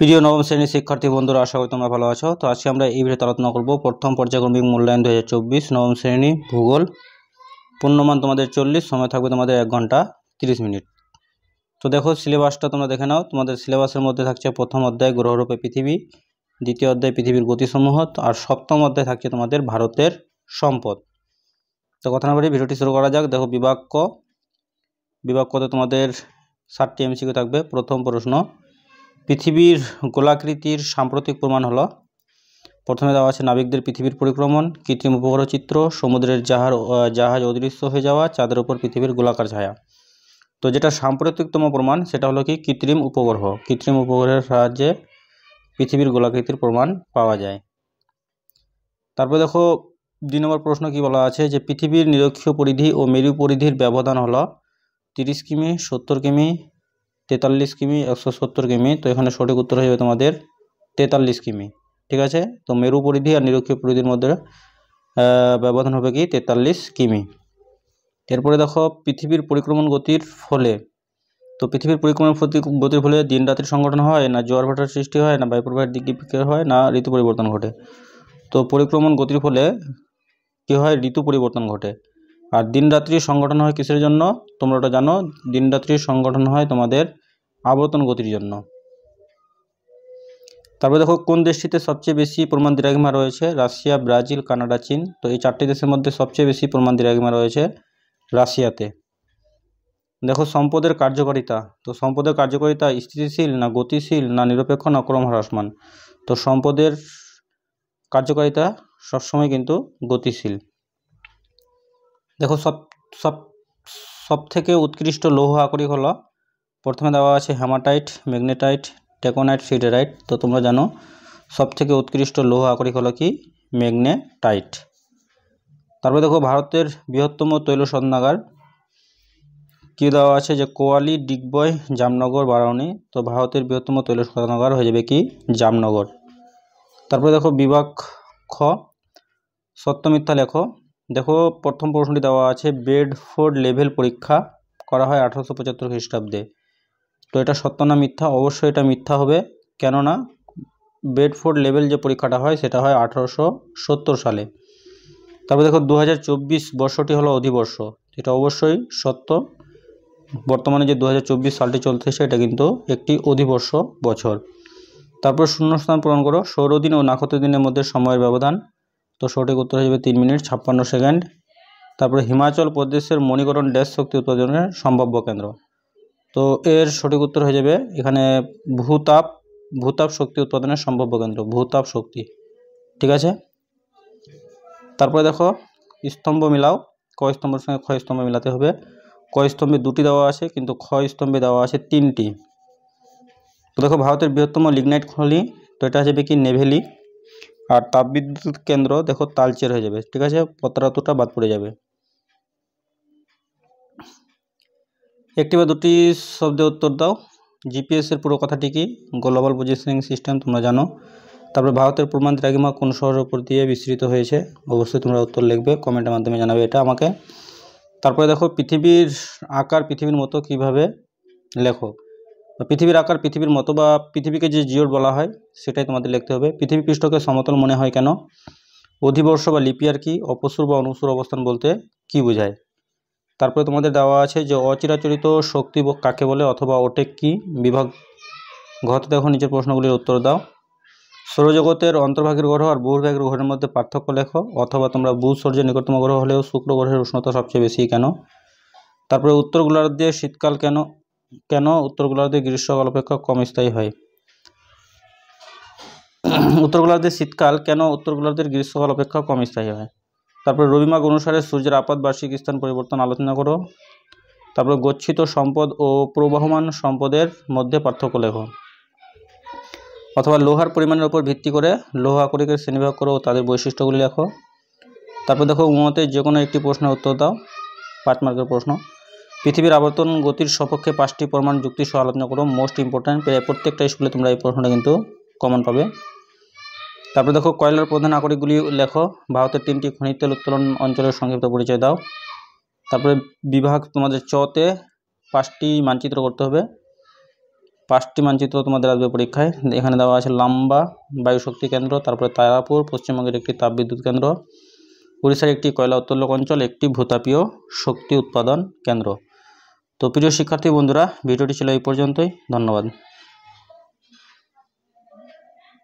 প্রিয় নবম শ্রেণীর শিক্ষার্থী বন্ধুরা, আশা করি তোমরা ভালো আছো। তো আজকে আমরা এই ভিডিওতে আলোচনা করব প্রথম পর্যায়ক্রমিক মূল্যায়ন 2024 নবম শ্রেণী ভূগোল। পূর্ণমান তোমাদের 40, সময় থাকবে তোমাদের 1 ঘন্টা 30 মিনিট। তো দেখো সিলেবাসটা তোমরা দেখে নাও। তোমাদের সিলেবাসের মধ্যে থাকছে প্রথম অধ্যায় গ্রহরূপে পৃথিবী, দ্বিতীয় অধ্যায় পৃথিবীর গতিসমূহ, আর সপ্তম অধ্যায় থাকছে তোমাদের ভারতের সম্পদ। তো কথা না বলি ভিডিওটি শুরু করা যাক। দেখো বিভাগ কতে তোমাদের 7টি এমসিকিউ থাকবে। প্রথম প্রশ্ন, পৃথিবীর গোলাকৃতির সাম্প্রতিক প্রমাণ হলো। প্রথমে দেওয়া আছে নাবিকদের পৃথিবীর পরিক্রমণ, কৃত্রিম উপগ্রহ চিত্র, সমুদ্রের জাহাজ অদৃশ্য হয়ে যাওয়া, চাঁদের উপর পৃথিবীর গোলাকার ছায়া। তো যেটা সাম্প্রতিকতম প্রমাণ সেটা হলো কি কৃত্রিম উপগ্রহ। কৃত্রিম উপগ্রহের সাহায্যে পৃথিবীর গোলাকৃতির প্রমাণ পাওয়া যায়। তারপরে দেখো 2 নম্বর প্রশ্ন কি বলা আছে, যে পৃথিবীর নিরক্ষীয় পরিধি ও মেরু পরিধির ব্যবধান হলো 30 কিমি, 70 কিমি, 43 কিমি, 170 কিমি। তো এখানে সঠিক উত্তর হয়ে যাবে তোমাদের 43 কিমি। ঠিক আছে, তো মেরু পরিধি আর নিরক্ষীয় পরিধির মধ্যে ব্যবধান হবে কি 43 কিমি। এরপরে দেখো পৃথিবীর পরিক্রমণ গতির ফলে, তো পৃথিবীর পরিক্রমণ গতির ফলে দিন রাতের সংঘটন হয়, না জোয়ার ভাটার সৃষ্টি হয়, না বায়ুপ্রবাহের দিক বিক্ষেপ হয়, না ঋতু পরিবর্তন ঘটে। তো পরিক্রমণ গতির ফলে কি হয়, ঋতু পরিবর্তন ঘটে। আর দিন রাত্রির সংঘটন হয় কিসের জন্য, তোমরা ওটা জানো, দিন রাত্রির সংঘটন হয় তোমাদের আবর্তন গতির জন্য। তারপরে দেখো কোন দেশটিতে সবচেয়ে বেশি প্রমাণ দ্রাঘিমা রয়েছে, রাশিয়া, ব্রাজিল, কানাডা, চীন। তো এই 4টি দেশের মধ্যে সবচেয়ে বেশি প্রমাণ দ্রাঘিমা রয়েছে রাশিয়াতে। দেখো সম্পদের কার্যকারিতা, তো সম্পদের কার্যকারিতা স্থিতিশীল, না গতিশীল, না নিরপেক্ষ, না ক্রম হ্রাসমান। তো সম্পদের কার্যকারিতা সবসময় কিন্তু গতিশীল। দেখো সব থেকে উৎকৃষ্ট লৌহ আকরিক হলো, প্রথমে দেওয়া আছে হেমাটাইট, ম্যাগনেটাইট, টেকোনাইট, সিডেরাইট। তো তোমরা জানো সব থেকে উৎকৃষ্ট লৌহ আকরিক হলো কি ম্যাগনেটাইট। তারপরে দেখো ভারতের বৃহত্তম তৈল শোধনাগার কি দেওয়া আছে, যে কোয়ালি, ডিগবয়, জামনগর, বারাউনি। তো ভারতের বৃহত্তম তৈল শোধনাগার হয়ে যাবে কি জামনগর। তারপরে দেখো বিভাগ খ, সত্য মিথ্যা লেখো। দেখো প্রথম প্রশ্নটি দেওয়া আছে, বেডফোর্ড লেভেল পরীক্ষা করা হয় 1875 খ্রিস্টাব্দে। তো এটা সত্য না মিথ্যা? অবশ্যই এটা মিথ্যা হবে, কেননা বেডফোর্ড লেভেল যে পরীক্ষাটা হয় সেটা হয় 1870 সালে। তারপর দেখো 2024 বর্ষটি হলো অধিবর্ষ, এটা অবশ্যই সত্য। বর্তমানে যে 2024 সালটি চলতেছে এটা কিন্তু একটি অধিবর্ষ বছর। তারপর শূন্যস্থান পূরণ করো। সৌরদিন ও নক্ষত্র দিনের মধ্যে সময়ের ব্যবধান, তো সঠিক উত্তর হয়ে যাবে 3 মিনিট 56 সেকেন্ড। তারপরে হিমাচল প্রদেশের মণিকরণ ড্যাশ শক্তি উৎপাদনের সম্ভাব্য কেন্দ্র। তো এর সঠিক উত্তর হয়ে যাবে এখানে ভূতাপ শক্তি উৎপাদনের সম্ভাব্য কেন্দ্র, ভূতাপ শক্তি। ঠিক আছে, তারপরে দেখো স্তম্ভ মিলাও, ক স্তম্ভের সঙ্গে খ স্তম্ভ মিলাতে হবে। ক স্তম্ভে 2টি দেওয়া আছে, কিন্তু খ স্তম্ভে দেওয়া আছে 3টি। তো দেখো ভারতের বৃহত্তম লিগনাইট খনি, তো এটা হয়ে যাবে কি নেভেলি। আর তাপবিদ্যুৎ কেন্দ্র দেখো তালচের হয়ে যাবে। ঠিক আছে, পতরাতুটা বাদ পড়ে যাবে। একটি বা দুটি শব্দে উত্তর দাও। জিপিএস এর পুরো কথাটি কি, গ্লোবাল পজিশনিং সিস্টেম, তোমরা জানো। তারপরে ভারতের প্রমাণ দ্রাঘিমা কোন শহরের উপর দিয়ে বিস্তৃত হয়েছে, অবশ্যই তোমরা উত্তর লিখবে, কমেন্টের মাধ্যমে জানাবে এটা আমাকে। তারপরে দেখো পৃথিবীর আকার পৃথিবীর মতো কিভাবে লেখো। পৃথিবীর আকার পৃথিবীর মতো বা পৃথিবীকে যে জিওড বলা হয় সেটাই তোমাদের লিখতে হবে। পৃথিবী পৃষ্ঠকে সমতল মনে হয় কেন, অধিবর্ষ বা লিপিয়ার কি, অপসুর বা অনুসুর অবস্থান বলতে কি বোঝায়। তারপরে তোমাদের দেওয়া আছে যে অচিরাচরিত শক্তি কাকে বলে অথবা ওটেক কি। বিভাগ ঘতে দেখো নিচের প্রশ্নগুলির উত্তর দাও। সৌরজগতের অন্তর্ভাগের গ্রহ আর বহির্ভাগের গ্রহের মধ্যে পার্থক্য লেখো, অথবা তোমরা বুধ সূর্যের নিকটতম গ্রহ হলেও শুক্র গ্রহের উষ্ণতা সবচেয়ে বেশি কেন। তারপরে উত্তর গোলার্ধে শীতকাল কেন উত্তর গোলার্ধে গ্রীষ্মকাল অপেক্ষা কম স্থায়ী হয়। উত্তর গোলার্ধের শীতকাল কেন উত্তর গোলার্ধের গ্রীষ্মকাল অপেক্ষা কম স্থায়ী হয়। তারপরে রবিমাগ অনুসারে সূর্যের আপাত বার্ষিক স্থান পরিবর্তন আলোচনা করো। তারপরে গচ্ছিত সম্পদ ও প্রবাহমান সম্পদের মধ্যে পার্থক্য লেখো, অথবা লোহার পরিমাণের উপর ভিত্তি করে লৌহ আকরিকের শ্রেণীবিভাগ করো ও তাদের বৈশিষ্ট্যগুলি লেখো। তারপর দেখো উমতে যে কোনো একটি প্রশ্নের উত্তর দাও, 5 মার্কের প্রশ্ন। পৃথিবীর আবর্তন গতির সপক্ষে 5টি প্রমাণ যুক্তি সহ আলোচনা করো, মোস্ট ইম্পর্ট্যান্ট, প্রত্যেকটা স্কুলে তোমরা এই প্রশ্নটা কিন্তু কমন পাবে। তারপরে দেখো কয়লার প্রধান আকরিকগুলি লেখো, ভারতের 3টি খনিজ তেল উত্তোলন অঞ্চলের সংক্ষিপ্ত পরিচয় দাও। তারপরে বিভাগ তোমাদের চতে 5টি মানচিত্র করতে হবে। 5টি মানচিত্র তোমাদের আসবে পরীক্ষায়। এখানে দেওয়া আছে লাম্বা বায়ুশক্তি কেন্দ্র, তারপরে তারাপুর পশ্চিমবঙ্গের একটি তাপবিদ্যুৎ কেন্দ্র, উড়িষ্যার একটি কয়লা উত্তোলক অঞ্চল, একটি ভূতাপীয় শক্তি উৎপাদন কেন্দ্র। তো প্রিয় শিক্ষার্থী বন্ধুরা, ভিডিওটি ছিল এই পর্যন্তই। ধন্যবাদ।